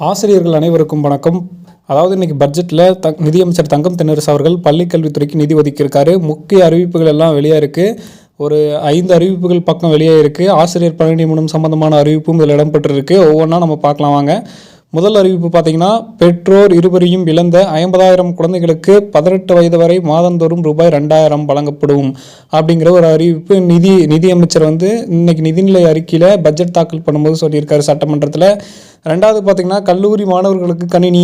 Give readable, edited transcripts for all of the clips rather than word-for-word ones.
ஆசிரியர்கள் அனைவருக்கும் வணக்கம். அதாவது இன்னைக்கு பட்ஜெட்டில் நிதியமைச்சர் தங்கம் தென்னரசு அவர்கள் பள்ளிக்கல்வித்துறைக்கு நிதி ஒதுக்கியிருக்காரு. முக்கிய அறிவிப்புகள் எல்லாம் வெளியே இருக்குது. ஒரு 5 அறிவிப்புகள் பக்கம் வெளியே இருக்குது. ஆசிரியர் பணி நியமனம் சம்பந்தமான அறிவிப்பும் இதில் இடம்பெற்றிருக்கு. ஒவ்வொன்றா நம்ம பார்க்கலாம் வாங்க. முதல் அறிவிப்பு பார்த்தீங்கன்னா, பெற்றோர் இருவரையும் இழந்த 50,000 குழந்தைகளுக்கு 18 வயது வரை மாதந்தோறும் ரூபாய் 2,000 வழங்கப்படும் அப்படிங்கிற ஒரு அறிவிப்பு நிதியமைச்சர் இன்னைக்கு நிதிநிலை அறிக்கையில் பட்ஜெட் தாக்கல் பண்ணும்போது சொல்லியிருக்காரு சட்டமன்றத்தில். ரெண்டாவது பார்த்தீங்கன்னா, கல்லூரி மாணவர்களுக்கு கணினி.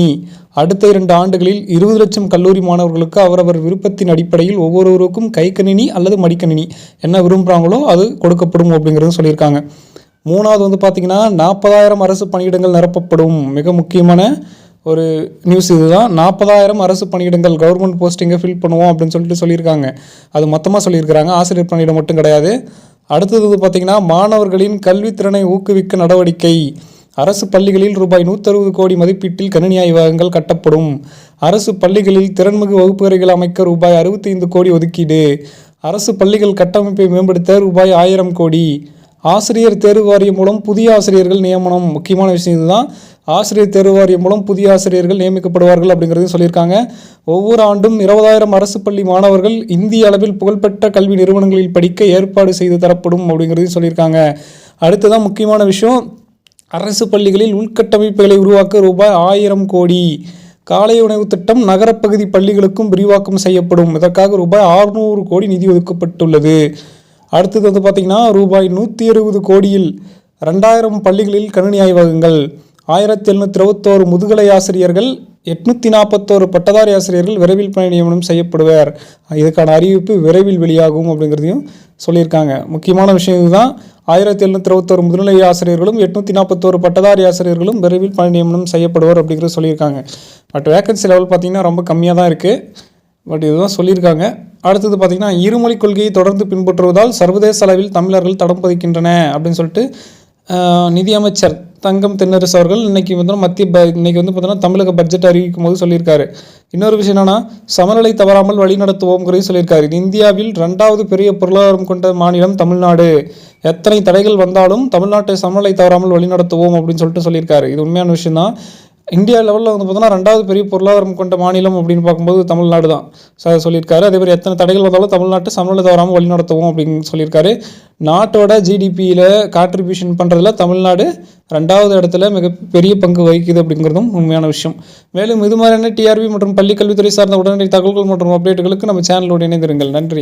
அடுத்த 2 ஆண்டுகளில் 20 லட்சம் கல்லூரி மாணவர்களுக்கு அவரவர் விருப்பத்தின் அடிப்படையில் ஒவ்வொருவருக்கும் கைக்கணினி அல்லது மடிக்கணினி என்ன விரும்புகிறாங்களோ அது கொடுக்கப்படும் அப்படிங்கிறது சொல்லியிருக்காங்க. மூணாவது பார்த்தீங்கன்னா, 40,000 அரசு பணியிடங்கள் நிரப்பப்படும். மிக முக்கியமான ஒரு நியூஸ் இதுதான். 40,000 அரசு பணியிடங்கள் கவர்மெண்ட் போஸ்டிங்கை ஃபில் பண்ணுவோம் அப்படின்னு சொல்லியிருக்காங்க. அது மொத்தமாக சொல்லியிருக்கிறாங்க, ஆசிரியர் பணியிடம் மட்டும் கிடையாது. அடுத்தது பார்த்தீங்கன்னா, மாணவர்களின் கல்வித்திறனை ஊக்குவிக்க நடவடிக்கை. அரசு பள்ளிகளில் ரூபாய் 160 கோடி மதிப்பீட்டில் கணினி ஆய்வகங்கள் கட்டப்படும். அரசு பள்ளிகளில் திறன்மிகு வகுப்பறைகள் அமைக்க ரூபாய் 65 கோடி ஒதுக்கீடு. அரசு பள்ளிகள் கட்டமைப்பை மேம்படுத்த ரூபாய் 1000 கோடி. ஆசிரியர் தேர்வு வாரியம் மூலம் புதிய ஆசிரியர்கள் நியமனம். முக்கியமான விஷயம் இதுதான். ஆசிரியர் தேர்வு வாரியம் மூலம் புதிய ஆசிரியர்கள் நியமிக்கப்படுவார்கள் அப்படிங்கிறது சொல்லியிருக்காங்க. ஒவ்வொரு ஆண்டும் 20,000 அரசு பள்ளி மாணவர்கள் இந்திய அளவில் புகழ்பெற்ற கல்வி நிறுவனங்களில் படிக்க ஏற்பாடு செய்து தரப்படும் அப்படிங்கிறதையும் சொல்லியிருக்காங்க. அடுத்ததான் முக்கியமான விஷயம், அரசு பள்ளிகளில் உள்கட்டமைப்புகளை உருவாக்க ரூபாய் 1000 கோடி. காலை உணவு திட்டம் நகரப்பகுதி பள்ளிகளுக்கும் விரிவாக்கம் செய்யப்படும். இதற்காக ரூபாய் 600 கோடி நிதி ஒதுக்கப்பட்டுள்ளது. அடுத்தது பார்த்தீங்கன்னா, ரூபாய் 120 கோடியில் 2000 பள்ளிகளில் கணினி ஆய்வகங்கள். 1721 முதுகலை ஆசிரியர்கள், 841 பட்டதாரி ஆசிரியர்கள் விரைவில் பணி நியமனம் செய்யப்படுவார். இதுக்கான அறிவிப்பு விரைவில் வெளியாகும் அப்படிங்கிறதையும் சொல்லியிருக்காங்க. முக்கியமான விஷயம் இதுதான். 1721 முதுநிலை ஆசிரியர்களும் 841 பட்டதாரி ஆசிரியர்களும் விரைவில் பணி நியமனம் செய்யப்படுவார் அப்படிங்கிறது சொல்லியிருக்காங்க. பட் வேக்கன்சி லெவல் பார்த்திங்கன்னா ரொம்ப கம்மியாக தான் இருக்குது. பட் இதுதான் சொல்லியிருக்காங்க. அடுத்தது பார்த்திங்கன்னா, இருமொழி கொள்கையை தொடர்ந்து பின்பற்றுவதால் சர்வதேச அளவில் தமிழர்கள் தடம் பதிக்கின்றன அப்படின்னு சொல்லிட்டு நிதியமைச்சர் தங்கம் தென்னரசு அவர்கள் இன்னைக்கு பார்த்தீங்கன்னா தமிழக பட்ஜெட் அறிவிக்கும் போது சொல்லியிருக்காரு. இன்னொரு விஷயம் என்னன்னா, சமநிலை தவறாமல் வழிநடத்துவோம்ங்கிறது சொல்லியிருக்காரு. இது இந்தியாவில் 2வது பெரிய பொருளாதாரம் கொண்ட மாநிலம் தமிழ்நாடு. எத்தனை தடைகள் வந்தாலும் தமிழ்நாட்டை சமநிலை தவறாமல் வழிநடத்துவோம் அப்படின்னு சொல்லியிருக்காரு. இது உண்மையான விஷயம் தான். இந்தியா லெவலில் பார்த்தோன்னா 2வது பெரிய பொருளாதாரம் கொண்ட மாநிலம் அப்படின்னு பார்க்கும்போது தமிழ்நாடு தான் சொல்லியிருக்காரு. அதே மாதிரி எத்தனை தடைகள் வந்தாலும் தமிழ்நாட்டை சமநிலை தவறாமல் வழிநடத்துவோம் அப்படின்னு சொல்லியிருக்காரு. நாட்டோட ஜிடிபியில் கான்ட்ரிபியூஷன் பண்ணுறதுல தமிழ்நாடு 2வது இடத்துல மிகப்பெரிய பங்கு வகிக்குது அப்படிங்கிறதும் உண்மையான விஷயம். மேலும் இது மாதிரியான டிஆர்பி மற்றும் பள்ளிக்கல்வித்துறை சார்ந்த உடனடி தகவல்கள் மற்றும் அப்டேட்டுகளுக்கு நம்ம சேனலோடு இணைந்திருங்கள். நன்றி.